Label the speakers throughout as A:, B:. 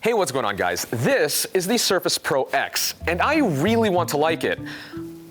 A: Hey, what's going on, guys? This is the Surface Pro X, and I really want to like it.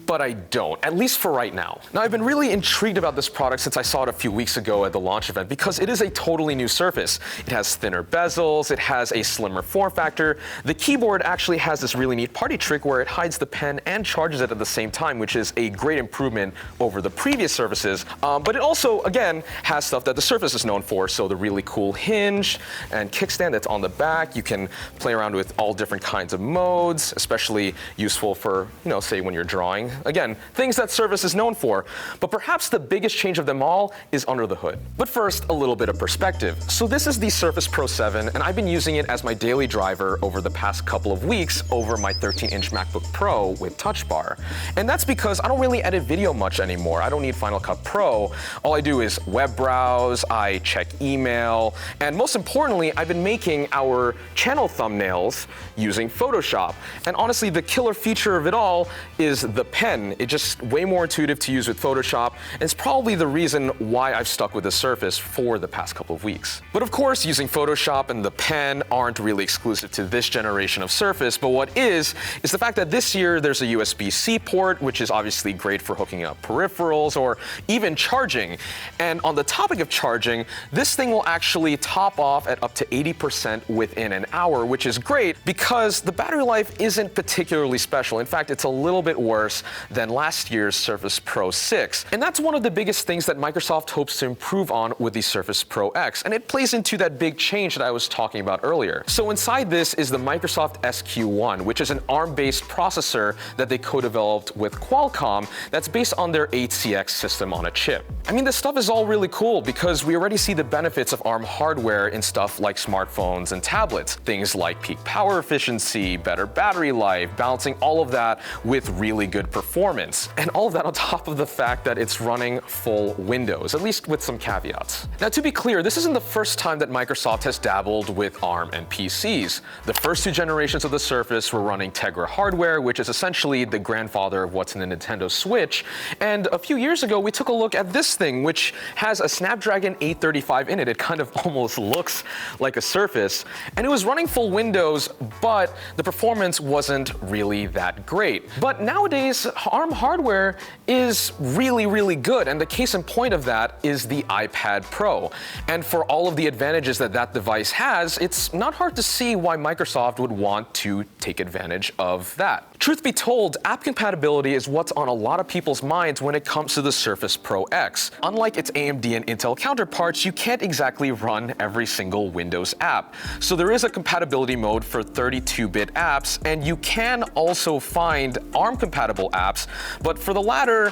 A: But I don't, at least for right now. Now, I've been really intrigued about this product since I saw it a few weeks ago at the launch event because it is a totally new surface. It has thinner bezels, it has a slimmer form factor. The keyboard actually has this really neat party trick where it hides the pen and charges it at the same time, which is a great improvement over the previous Surfaces. But it also, again, has stuff that the Surface is known for. So the really cool hinge and kickstand that's on the back. You can play around with all different kinds of modes, especially useful for, say when you're drawing. Again, things that Surface is known for, but perhaps the biggest change of them all is under the hood. But first, a little bit of perspective. So this is the Surface Pro 7, and I've been using it as my daily driver over the past couple of weeks over my 13-inch MacBook Pro with Touch Bar. And that's because I don't really edit video much anymore. I don't need Final Cut Pro. All I do is web browse, I check email, and most importantly, I've been making our channel thumbnails using Photoshop. And honestly, the killer feature of it all is the pen. It's just way more intuitive to use with Photoshop, and it's probably the reason why I've stuck with the Surface for the past couple of weeks. But of course, using Photoshop and the pen aren't really exclusive to this generation of Surface, but what is the fact that this year there's a USB-C port, which is obviously great for hooking up peripherals or even charging. And on the topic of charging, this thing will actually top off at up to 80% within an hour, which is great because the battery life isn't particularly special. In fact, it's a little bit worse than last year's Surface Pro 6. And that's one of the biggest things that Microsoft hopes to improve on with the Surface Pro X. And it plays into that big change that I was talking about earlier. So inside this is the Microsoft SQ1, which is an ARM-based processor that they co-developed with Qualcomm that's based on their 8CX system on a chip. I mean, this stuff is all really cool because we already see the benefits of ARM hardware in stuff like smartphones and tablets. Things like peak power efficiency, better battery life, balancing all of that with really good performance. And all of that on top of the fact that it's running full Windows, at least with some caveats. Now, to be clear, this isn't the first time that Microsoft has dabbled with ARM and PCs. The first two generations of the Surface were running Tegra hardware, which is essentially the grandfather of what's in the Nintendo Switch. And a few years ago, we took a look at this thing, which has a Snapdragon 835 in it. It kind of almost looks like a Surface. And it was running full Windows, but the performance wasn't really that great. But nowadays, ARM hardware is really, really good, and the case in point of that is the iPad Pro. And for all of the advantages that that device has, it's not hard to see why Microsoft would want to take advantage of that. Truth be told, app compatibility is what's on a lot of people's minds when it comes to the Surface Pro X. Unlike its AMD and Intel counterparts, you can't exactly run every single Windows app. So there is a compatibility mode for 32-bit apps, and you can also find ARM-compatible apps, but for the latter,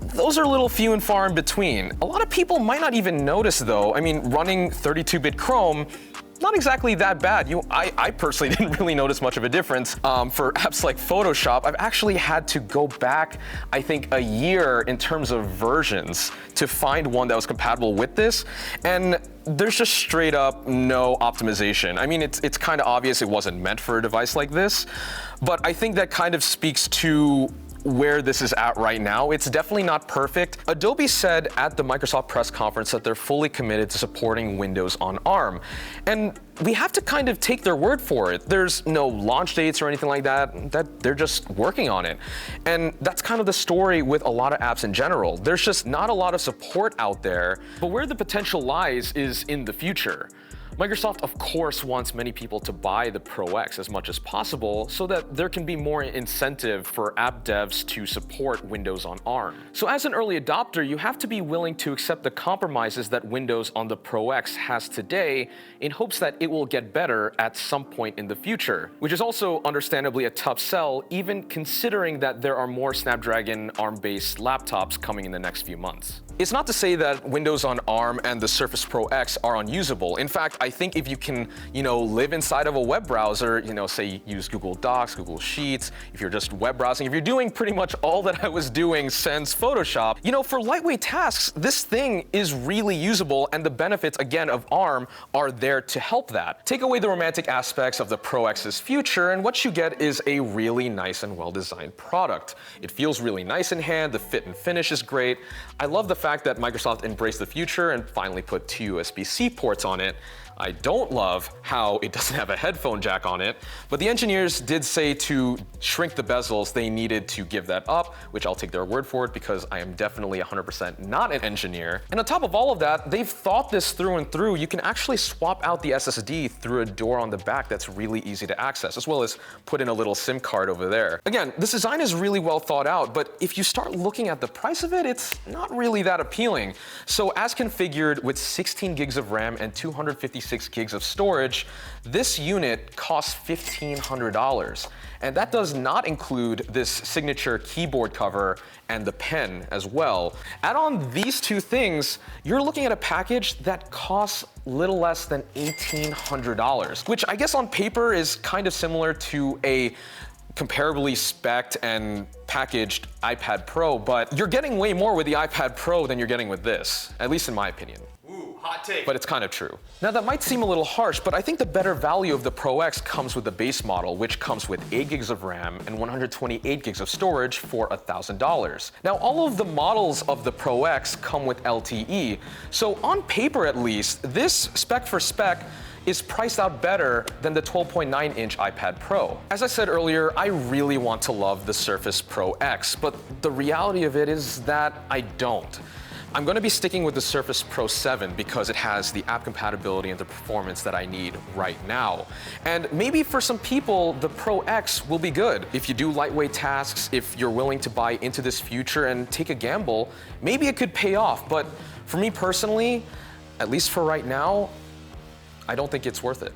A: those are a little few and far in between. A lot of people might not even notice though. I mean, running 32-bit Chrome, not exactly that bad. I personally didn't really notice much of a difference. For apps like Photoshop, I've actually had to go back, I think, a year in terms of versions to find one that was compatible with this. And there's just straight up no optimization. I mean, it's kind of obvious it wasn't meant for a device like this, but I think that kind of speaks to where this is at right now. It's definitely not perfect. Adobe said at the Microsoft press conference that they're fully committed to supporting Windows on ARM. And we have to kind of take their word for it. There's no launch dates or anything like that they're just working on it. And that's kind of the story with a lot of apps in general. There's just not a lot of support out there, but where the potential lies is in the future. Microsoft, of course, wants many people to buy the Pro X as much as possible so that there can be more incentive for app devs to support Windows on ARM. So as an early adopter, you have to be willing to accept the compromises that Windows on the Pro X has today in hopes that it will get better at some point in the future, which is also understandably a tough sell, even considering that there are more Snapdragon ARM-based laptops coming in the next few months. It's not to say that Windows on ARM and the Surface Pro X are unusable. In fact, I think if you can, live inside of a web browser, say use Google Docs, Google Sheets, if you're just web browsing, if you're doing pretty much all that I was doing since Photoshop, for lightweight tasks, this thing is really usable, and the benefits, again, of ARM are there to help that. Take away the romantic aspects of the Pro X's future, and what you get is a really nice and well-designed product. It feels really nice in hand, the fit and finish is great. I love the fact that Microsoft embraced the future and finally put two USB-C ports on it. I don't love how it doesn't have a headphone jack on it, but the engineers did say to shrink the bezels, they needed to give that up, which I'll take their word for it because I am definitely 100% not an engineer. And on top of all of that, they've thought this through and through. You can actually swap out the SSD through a door on the back that's really easy to access, as well as put in a little SIM card over there. Again, this design is really well thought out, but if you start looking at the price of it, it's not really that appealing. So as configured with 16 gigs of RAM and 256 gigs of storage, this unit costs $1,500. And that does not include this signature keyboard cover and the pen as well. Add on these two things, you're looking at a package that costs little less than $1,800, which I guess on paper is kind of similar to a comparably spec'd and packaged iPad Pro, but you're getting way more with the iPad Pro than you're getting with this, at least in my opinion.
B: Ooh, hot take.
A: But it's kind of true. Now that might seem a little harsh, but I think the better value of the Pro X comes with the base model, which comes with 8 gigs of RAM and 128 gigs of storage for $1,000. Now all of the models of the Pro X come with LTE, so on paper at least, this spec for spec is priced out better than the 12.9-inch iPad Pro. As I said earlier, I really want to love the Surface Pro X, but the reality of it is that I don't. I'm going to be sticking with the Surface Pro 7 because it has the app compatibility and the performance that I need right now. And maybe for some people, the Pro X will be good. If you do lightweight tasks, if you're willing to buy into this future and take a gamble, maybe it could pay off. But for me personally, at least for right now, I don't think it's worth it.